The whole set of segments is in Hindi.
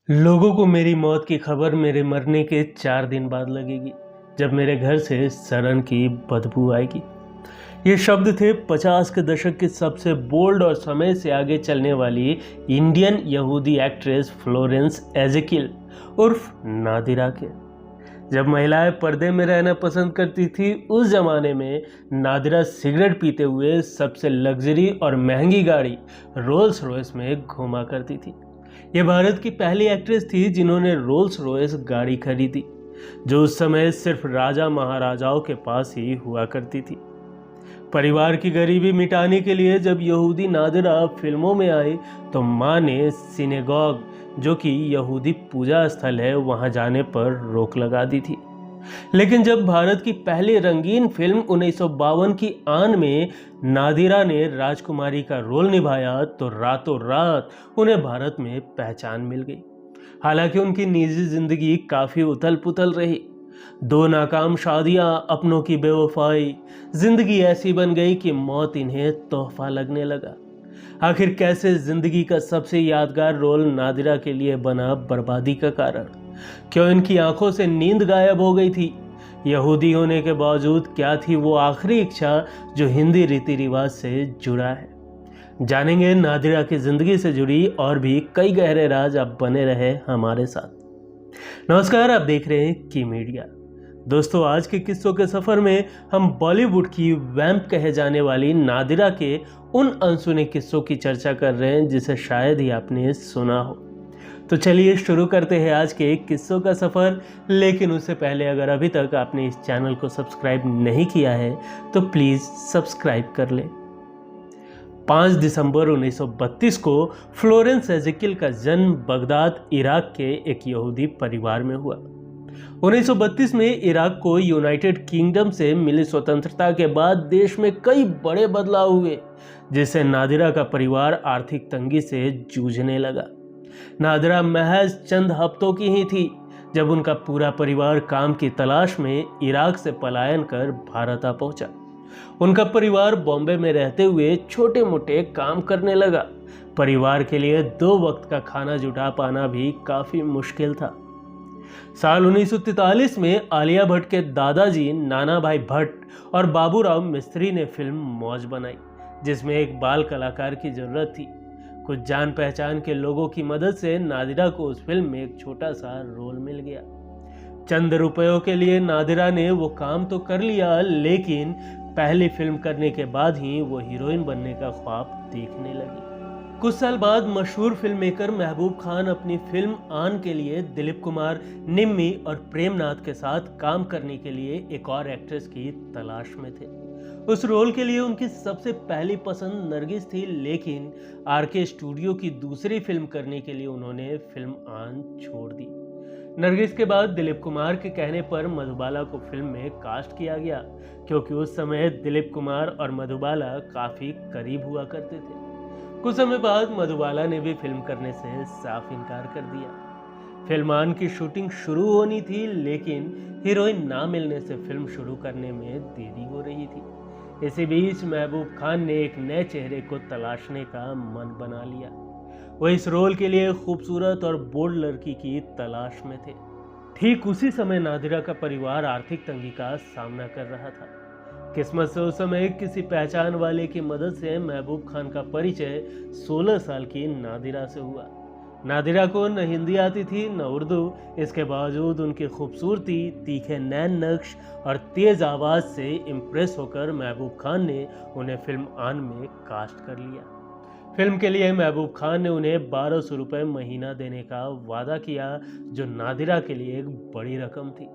लोगों को मेरी मौत की खबर मेरे मरने के 4 दिन बाद लगेगी, जब मेरे घर से सड़न की बदबू आएगी। ये शब्द थे 50 के दशक की सबसे बोल्ड और समय से आगे चलने वाली इंडियन यहूदी एक्ट्रेस फ्लोरेंस एजेकिल उर्फ नादिरा के। जब महिलाएं पर्दे में रहना पसंद करती थी, उस जमाने में नादिरा सिगरेट पीते हुए सबसे लग्जरी और महंगी गाड़ी रोल्स रॉयस में घूमा करती थी। ये भारत की पहली एक्ट्रेस थी जिन्होंने रोल्स रॉयस गाड़ी खरीदी, जो उस समय सिर्फ राजा महाराजाओं के पास ही हुआ करती थी। परिवार की गरीबी मिटाने के लिए जब यहूदी नादिरा फिल्मों में आई, तो माँ ने सिनेगॉग, जो कि यहूदी पूजा स्थल है, वहां जाने पर रोक लगा दी थी। लेकिन जब भारत की पहली रंगीन फिल्म 1952 की आन में नादिरा ने राजकुमारी का रोल निभाया, तो रातों रात उन्हें भारत में पहचान मिल गई। हालांकि उनकी निजी जिंदगी काफी उथल पुथल रही। 2 नाकाम शादियां, अपनों की बेवफाई, जिंदगी ऐसी बन गई कि मौत इन्हें तोहफा लगने लगा। आखिर कैसे जिंदगी का सबसे यादगार रोल नादिरा के लिए बना बर्बादी का कारण? क्यों इनकी आंखों से नींद गायब हो गई थी? यहूदी होने के बावजूद क्या थी वो आखिरी इच्छा जो हिंदी रीति रिवाज से जुड़ा है? जानेंगे नादिरा की जिंदगी से जुड़ी और भी कई गहरे राज। आप बने रहे हमारे साथ। नमस्कार, आप देख रहे हैं की मीडिया। दोस्तों, आज के किस्सों के सफर में हम बॉलीवुड की वैम्प कहे जाने वाली नादिरा के उन अनसुने किस्सों की चर्चा कर रहे हैं जिसे शायद ही आपने सुना हो। तो चलिए शुरू करते हैं आज के किस्सों का सफर। लेकिन उससे पहले अगर अभी तक आपने इस चैनल को सब्सक्राइब नहीं किया है तो प्लीज सब्सक्राइब कर लें। 5 दिसंबर 1932 को फ्लोरेंस एजेकिल का जन्म बगदाद, इराक के एक यहूदी परिवार में हुआ। 1932 में इराक को यूनाइटेड किंगडम से मिली स्वतंत्रता के बाद देश में कई बड़े बदलाव हुए, जिससे नादिरा का परिवार आर्थिक तंगी से जूझने लगा। नादिरा महज चंद हफ्तों की ही थी जब उनका पूरा परिवार काम की तलाश में इराक से पलायन कर भारत आ पहुंचा। उनका परिवार बॉम्बे में रहते हुए छोटे मोटे काम करने लगा। परिवार के लिए 2 वक्त का खाना जुटा पाना भी काफी मुश्किल था। साल 1943 में आलिया भट्ट के दादाजी नाना भाई भट्ट और बाबूराव मिस्त्री ने फिल्म मौज बनाई, जिसमें एक बाल कलाकार की जरूरत थी। कुछ जान पहचान के लोगों की मदद से नादिरा को उस फिल्म में एक छोटा सा रोल मिल गया। चंद रुपयों के लिए नादिरा ने वो काम तो कर लिया, लेकिन पहली फिल्म करने के बाद ही वो हीरोइन बनने का ख्वाब देखने लगी। कुछ साल बाद मशहूर फिल्म मेकर महबूब खान अपनी फिल्म आन के लिए दिलीप कुमार, निम्मी और प्रेमनाथ के साथ काम करने के लिए एक और एक्ट्रेस की तलाश में थे। उस रोल के लिए उनकी सबसे पहली पसंद नरगिस थी, लेकिन आरके स्टूडियो की दूसरी फिल्म करने के लिए उन्होंने फिल्म आन छोड़ दी। नरगिस के बाद दिलीप कुमार के कहने पर मधुबाला को फिल्म में कास्ट किया गया, क्योंकि उस समय दिलीप कुमार और मधुबाला काफी करीब हुआ करते थे। कुछ समय बाद मधुबाला ने भी फिल्म करने से साफ इनकार कर दिया। फिल्म आन की शूटिंग शुरू होनी थी, लेकिन हीरोइन ना मिलने से फिल्म शुरू करने में देरी हो रही थी। इसी बीच महबूब खान ने एक नए चेहरे को तलाशने का मन बना लिया। वो इस रोल के लिए खूबसूरत और बोल्ड लड़की की तलाश में थे। ठीक उसी समय नादिरा का परिवार आर्थिक तंगी का सामना कर रहा था। किस्मत से उस समय किसी पहचान वाले की मदद से महबूब खान का परिचय 16 साल की नादिरा से हुआ। नादिरा को न हिंदी आती थी न उर्दू। इसके बावजूद उनकी खूबसूरती, तीखे नैन नक्श और तेज आवाज से इम्प्रेस होकर महबूब खान ने उन्हें फिल्म आन में कास्ट कर लिया। फिल्म के लिए महबूब खान ने उन्हें 1200 रुपये महीना देने का वादा किया, जो नादिरा के लिए एक बड़ी रकम थी।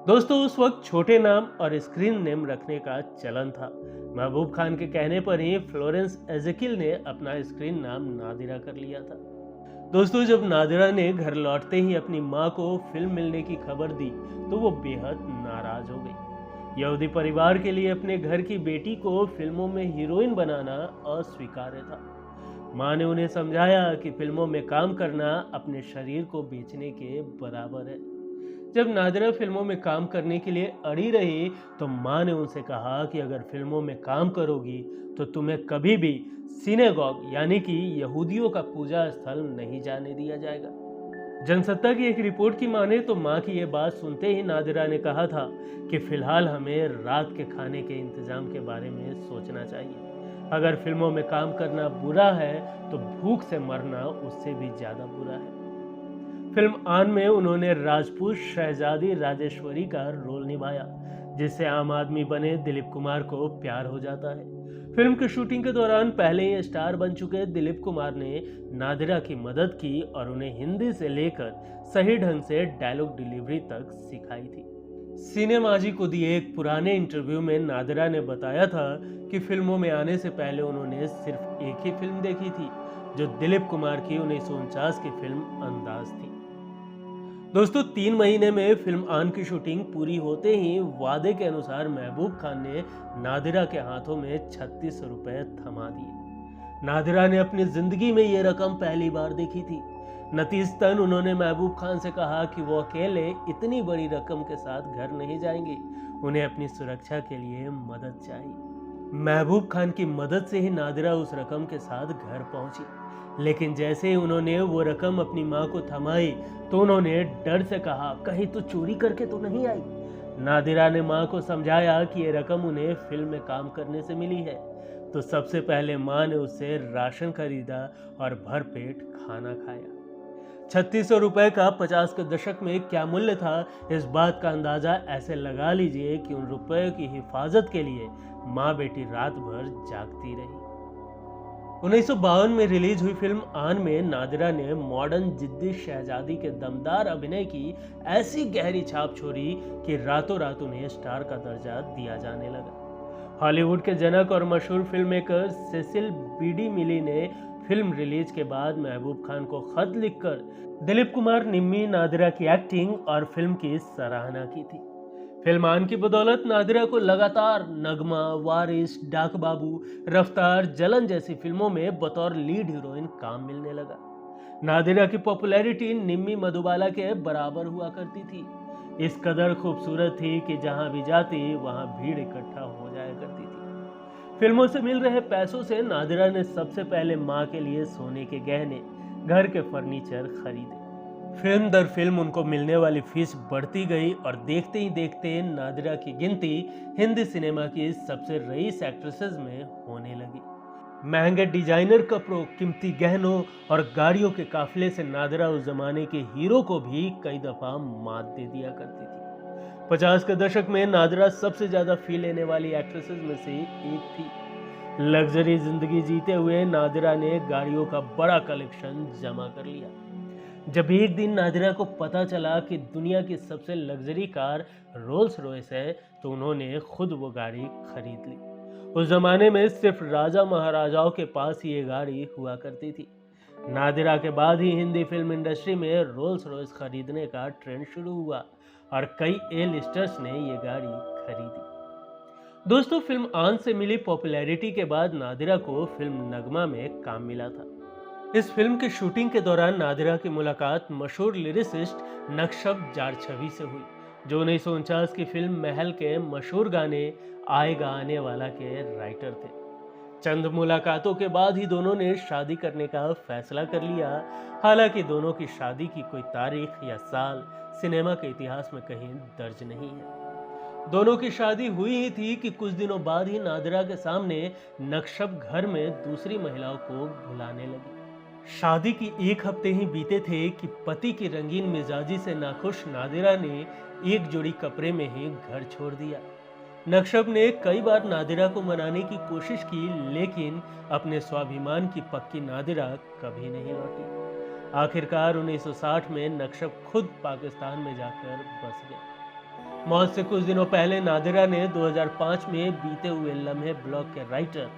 दोस्तों, उस वक्त छोटे नाम और स्क्रीन नेम रखने का चलन था। महबूब खान के कहने पर ही फ्लोरेंस एजेकिल ने अपना स्क्रीन नाम नादिरा कर लिया था। दोस्तों, जब नादिरा ने घर लौटते ही अपनी माँ को फिल्म मिलने की खबर दी, तो वो बेहद नाराज हो गई। यहूदी परिवार के लिए अपने घर की बेटी को फिल्मों में हीरोइन बनाना अस्वीकार्य था। माँ ने उन्हें समझाया कि फिल्मों में काम करना अपने शरीर को बेचने के बराबर है। जब नादिरा फिल्मों में काम करने के लिए अड़ी रही, तो माँ ने उनसे कहा कि अगर फिल्मों में काम करोगी तो तुम्हें कभी भी सिनेगॉग यानी कि यहूदियों का पूजा स्थल नहीं जाने दिया जाएगा। जनसत्ता की एक रिपोर्ट की माने तो मां की ये बात सुनते ही नादिरा ने कहा था कि फिलहाल हमें रात के खाने के इंतजाम के बारे में सोचना चाहिए। अगर फिल्मों में काम करना बुरा है तो भूख से मरना उससे भी ज्यादा बुरा है। फिल्म आन में उन्होंने राजपूत शहजादी राजेश्वरी का रोल निभाया, जिससे आम आदमी बने दिलीप कुमार को प्यार हो जाता है। फिल्म की शूटिंग के दौरान पहले ही स्टार बन चुके दिलीप कुमार ने नादिरा की मदद की और उन्हें हिंदी से लेकर सही ढंग से डायलॉग डिलीवरी तक सिखाई थी। सिनेमाजी को दिए एक पुराने इंटरव्यू में नादिरा ने बताया था कि फिल्मों में आने से पहले उन्होंने सिर्फ एक ही फिल्म देखी थी, जो दिलीप कुमार की 1949 की फिल्म अंदाज थी। दोस्तों, 3 महीने में फिल्म आन की शूटिंग पूरी होते ही वादे के अनुसार महबूब खान ने नादिरा के हाथों में 36 रुपए थमा दिए। नादिरा ने अपनी जिंदगी में ये रकम पहली बार देखी थी। नतीजतन उन्होंने महबूब खान से कहा कि वो अकेले इतनी बड़ी रकम के साथ घर नहीं जाएंगे, उन्हें अपनी सुरक्षा के लिए मदद चाहिए। महबूब खान की मदद से ही नादिरा उस रकम के साथ घर पहुंची, लेकिन जैसे ही उन्होंने वो रकम अपनी मां को थमाई तो उन्होंने डर से कहा, कहीं तो चोरी करके तो नहीं आई। नादिरा ने मां को समझाया कि ये रकम उन्हें फिल्म में काम करने से मिली है, तो सबसे पहले मां ने उससे राशन खरीदा और भरपेट खाना खाया। 3600 रुपए का 50 के दशक में क्या मूल्य था, इस बात का अंदाजा ऐसे लगा लीजिए कि उन रुपयों की हिफाजत के लिए मां बेटी रात भर जागती रही। 1952 में रिलीज हुई फिल्म आन में नादिरा ने मॉडर्न जिद्दी शहजादी के दमदार अभिनय की ऐसी गहरी छाप छोड़ी कि रातों रात उन्हें स्टार का दर्जा दिया जाने लगा। हॉलीवुड के जनक और मशहूर फिल्म मेकर सेसिल बी मिली ने फिल्म रिलीज के बाद महबूब खान को खत लिखकर दिलीप कुमार, निम्मी, नादिरा की एक्टिंग और फिल्म की सराहना की थी। फिल्म आन की बदौलत नादिरा को लगातार नगमा, वारिस, डाक बाबू, रफ्तार, जलन जैसी फिल्मों में बतौर लीड हीरोइन काम मिलने लगा। नादिरा की पॉपुलैरिटी निम्मी मधुबाला के बराबर हुआ करती थी। इस कदर खूबसूरत थी कि जहां भी जाती वहां भीड़ इकट्ठा हो जाया करती थी। फिल्मों से मिल रहे पैसों से नादिरा ने सबसे पहले मां के लिए सोने के गहने, घर के फर्नीचर खरीदे। फिल्म दर फिल्म उनको मिलने वाली फीस बढ़ती गई और देखते ही देखते नादिरा की गिनती हिंदी सिनेमा की सबसे रईस एक्ट्रेसेस में होने लगी। महंगे डिजाइनर कपड़ों, कीमती गहनों और गाड़ियों के काफिले से नादिरा उस जमाने के हीरो को भी कई दफा मात दे दिया करती थी। 50 के दशक में नादिरा सबसे ज्यादा फी लेने वाली एक्ट्रेसेस में से एक थी। लग्जरी जिंदगी जीते हुए नादिरा ने गाड़ियों का बड़ा कलेक्शन जमा कर लिया। जब एक दिन नादिरा को पता चला कि दुनिया की सबसे लग्जरी कार रोल्स रॉयस है, तो उन्होंने खुद वो गाड़ी खरीद ली। उस जमाने में सिर्फ राजा महाराजाओं के पास ही ये गाड़ी हुआ करती थी। नादिरा के बाद ही हिंदी फिल्म इंडस्ट्री में रोल्स रॉयस खरीदने का ट्रेंड शुरू हुआ और कई ए लिस्टर्स ने ये गाड़ी खरीदी। दोस्तों, फिल्म आन से मिली पॉपुलैरिटी के बाद नादिरा को फिल्म नगमा में काम मिला था। इस फिल्म की शूटिंग के दौरान नादिरा की मुलाकात मशहूर लिरिसिस्ट नक्शब जारछवी से हुई, जो 1949 की फिल्म महल के मशहूर गाने आएगा आने वाला के राइटर थे। चंद मुलाकातों के बाद ही दोनों ने शादी करने का फैसला कर लिया। हालांकि दोनों की शादी की कोई तारीख या साल सिनेमा के इतिहास में कहीं दर्ज नहीं है। दोनों की शादी हुई ही थी कि कुछ दिनों बाद ही नादिरा के सामने नक्शब घर में दूसरी महिलाओं को बुलाने लगी। शादी की एक हफ्ते ही बीते थे कि पति की रंगीन मिजाजी से नाखुश नादिरा ने एक जोड़ी कपड़े में ही घर छोड़ दिया। नक्शब ने कई बार नादिरा को मनाने की कोशिश की, लेकिन अपने स्वाभिमान की पक्की नादिरा कभी नहीं लौटी। आखिरकार 1960 में नक्शब खुद पाकिस्तान में जाकर बस गए। मौत से कुछ दिनों पहले नादिरा ने 2005 में बीते हुए लम्हे ब्लॉग के राइटर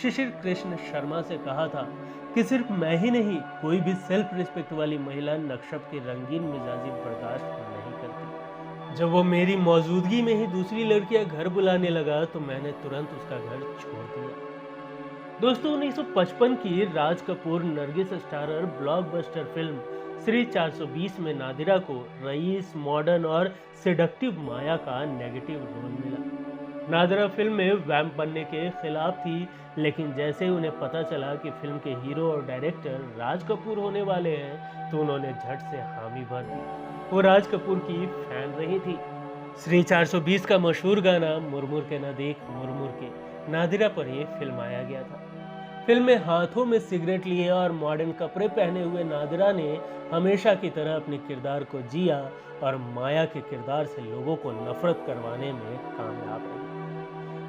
शिशिर कृष्ण शर्मा से कहा था कि सिर्फ मैं ही नहीं, कोई भी सेल्फ रिस्पेक्ट वाली महिला नक्शब की रंगीन मिजाजी बर्दाश्त नहीं करती। जब वो मेरी मौजूदगी में ही दूसरी लड़कियां घर बुलाने लगा तो मैंने तुरंत उसका घर छोड़ दिया। दोस्तों, 1955 की Raj Kapoor Nargis starrer blockbuster film Shri 420 में नादिरा को रईस, मॉडर्न और सेडक्टिव माया का नेगेटिव रोल मिला। नादिरा फिल्म में वैम्प बनने के खिलाफ थी, लेकिन जैसे ही उन्हें पता चला कि फिल्म के हीरो और डायरेक्टर राज कपूर होने वाले हैं तो उन्होंने झट से हामी भर दी। वो राज कपूर की फैन रही थी। श्री 420 का मशहूर गाना मुरमुर के न देख मुरमुर के नादिरा पर ही फिल्माया गया था। फिल्म में हाथों में सिगरेट लिए और मॉडर्न कपड़े पहने हुए नादिरा ने हमेशा की तरह अपने किरदार को जिया और माया के किरदार से लोगों को नफरत करवाने में कामयाब रही।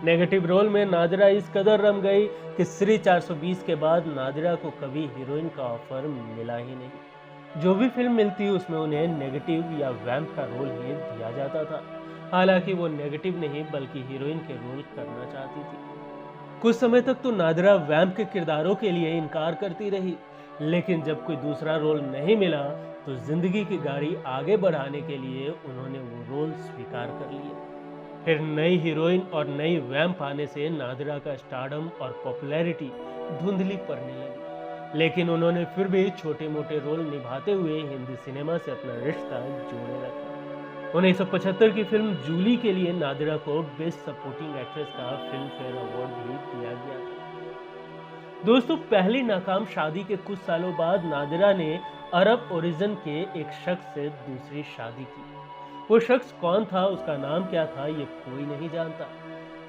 नेगेटिव रोल में नादिरा इस कदर रम गई कि श्री 420 के बाद नादिरा को कभी हीरोइन का ऑफर मिला ही नहीं। जो भी फिल्म मिलती उसमें उन्हें नेगेटिव या वैम्प का रोल ही दिया जाता था। हालांकि वो नेगेटिव नहीं बल्कि हीरोइन के रोल करना चाहती थी। कुछ समय तक तो नादिरा वैम्प के किरदारों के लिए इनकार करती रही, लेकिन जब कोई दूसरा रोल नहीं मिला तो जिंदगी की गाड़ी आगे बढ़ाने के लिए उन्होंने वो रोल स्वीकार कर लिया। फिर नई हीरोइन और नई वैम्प आने से नादिरा का स्टारडम और पॉपुलैरिटी धुंधली पड़ने लगी, लेकिन उन्होंने फिर भी छोटे मोटे रोल निभाते हुए हिंदी सिनेमा से अपना रिश्ता जोड़े रखा। 1975 की फिल्म जूली के लिए नादिरा को बेस्ट सपोर्टिंग एक्ट्रेस का फिल्म फेयर अवार्ड भी दिया गया था। दोस्तों, पहली नाकाम शादी के कुछ सालों बाद नादिरा ने अरब ओरिजिन के एक शख्स से दूसरी शादी की। वो शख्स कौन था, उसका नाम क्या था, ये कोई नहीं जानता।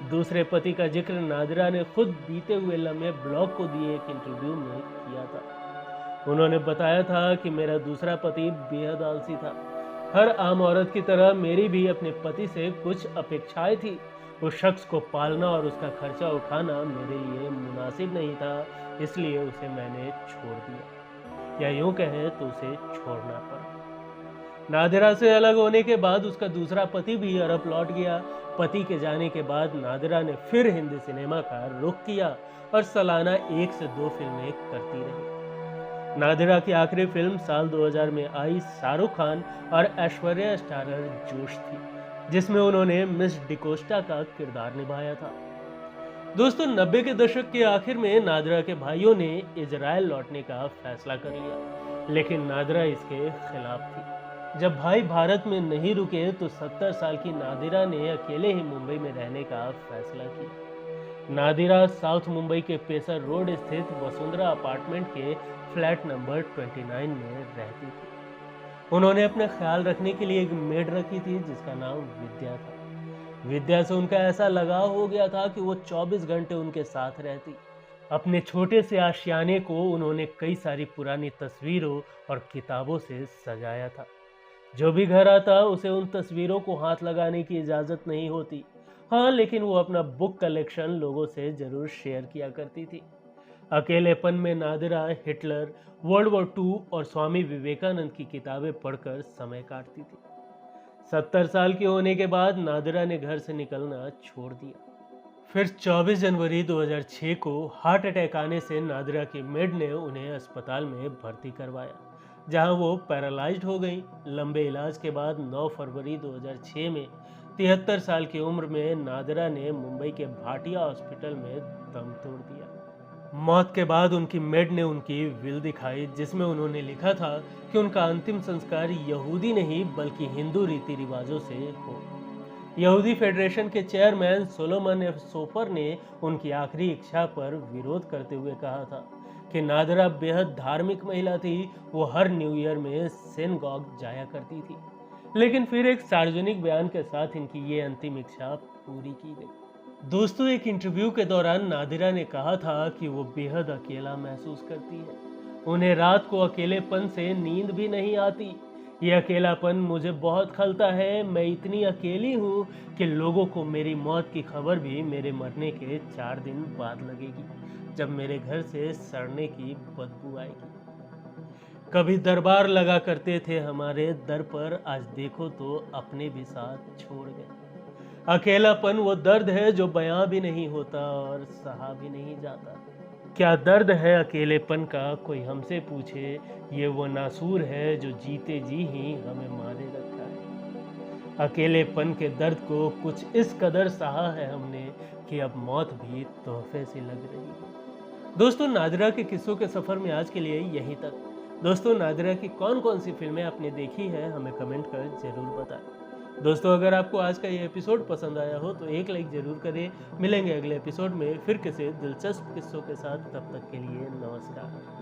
दूसरे पति का जिक्र नादिरा ने खुद बीते हुए लम्हे ब्लॉग को दिए एक इंटरव्यू में किया था। उन्होंने बताया था कि मेरा दूसरा पति बेहद आलसी था। हर आम औरत की तरह मेरी भी अपने पति से कुछ अपेक्षाएं थी। उस शख्स को पालना और उसका खर्चा उठाना मेरे लिए मुनासिब नहीं था, इसलिए उसे मैंने छोड़ दिया, या यूं कहें तो उसे छोड़ना पड़ा। नादिरा से अलग होने के बाद उसका दूसरा पति भी अरब लौट गया। पति के जाने के बाद नादिरा ने फिर हिंदी सिनेमा का रुख किया और सालाना 1 से 2 फिल्में करती रही। नादिरा की आखिरी फिल्म साल 2000 में आई शाहरुख खान और ऐश्वर्या स्टारर जोश थी, जिसमें उन्होंने मिस डिकोस्टा का किरदार निभाया था। दोस्तों, 90 के दशक के आखिर में नादिरा के भाइयों ने इजराइल लौटने का फैसला कर लिया, लेकिन नादिरा इसके खिलाफ थी। जब भाई भारत में नहीं रुके तो 70 साल की नादिरा ने अकेले ही मुंबई में रहने का फैसला किया। नादिरा साउथ मुंबई के पेसर रोड स्थित वसुंधरा अपार्टमेंट के फ्लैट नंबर 29 में रहती थी। उन्होंने अपना ख्याल रखने के लिए एक मेड रखी थी जिसका नाम विद्या था। विद्या से उनका ऐसा लगाव हो गया था कि वो 24 घंटे उनके साथ रहती। अपने छोटे से आशियाने को उन्होंने कई सारी पुरानी तस्वीरों और किताबों से सजाया था। जो भी घर आता उसे उन तस्वीरों को हाथ लगाने की इजाज़त नहीं होती। हाँ, लेकिन वो अपना बुक कलेक्शन लोगों से जरूर शेयर किया करती थी। अकेलेपन में नादिरा हिटलर, वर्ल्ड वॉर 2 और स्वामी विवेकानंद की किताबें पढ़कर समय काटती थी। 70 साल की होने के बाद नादिरा ने घर से निकलना छोड़ दिया। फिर 24 जनवरी 2006 को हार्ट अटैक आने से नादिरा की मेड ने उन्हें अस्पताल में भर्ती करवाया, जहां वो पैरालाइज्ड हो गई। लंबे इलाज के बाद 9 फरवरी 2006 में 73 साल की उम्र में नादिरा ने मुंबई के भाटिया हॉस्पिटल में दम तोड़ दिया। मौत के बाद उनकी मेड ने उनकी विल दिखाई, जिसमें उन्होंने लिखा था कि उनका अंतिम संस्कार यहूदी नहीं बल्कि हिंदू रीति रिवाजों से हो। यहूदी फेडरेशन के चेयरमैन सोलोमन एफ सोफर ने उनकी आखिरी इच्छा पर विरोध करते हुए कहा था कि नादिरा बेहद धार्मिक महिला थी। वो हर न्यू ईयर में सिनगॉग जाया करती थी, लेकिन फिर एक सार्वजनिक बयान के साथ इनकी ये अंतिम इच्छा पूरी की गई। दोस्तों, एक इंटरव्यू के दौरान नादिरा ने कहा था कि वो बेहद अकेला महसूस करती है। उन्हें रात को अकेलेपन से नींद भी नहीं आती। ये अकेलापन मुझे बहुत खलता है। मैं इतनी अकेली हूँ कि लोगों को मेरी मौत की खबर भी मेरे मरने के 4 दिन बाद लगेगी, जब मेरे घर से सड़ने की बदबू आएगी। कभी दरबार लगा करते थे हमारे दर पर, आज देखो तो अपने भी साथ छोड़ गए। अकेलापन वो दर्द है जो बयां भी नहीं होता और सहा भी नहीं जाता। क्या दर्द है अकेलेपन का, कोई हमसे पूछे। ये वो नासूर है जो जीते जी ही हमें मारे रखा है। अकेलेपन के दर्द को कुछ इस कदर सहा है हमने कि अब मौत भी तोहफे से लग रही है। दोस्तों, नादिरा के किस्सों के सफ़र में आज के लिए यहीं तक। दोस्तों, नादिरा की कौन कौन सी फिल्में आपने देखी है हमें कमेंट कर जरूर बताएं। दोस्तों, अगर आपको आज का ये एपिसोड पसंद आया हो तो एक लाइक ज़रूर करें। मिलेंगे अगले एपिसोड में फिर किसी दिलचस्प किस्सों के साथ। तब तक के लिए नमस्कार।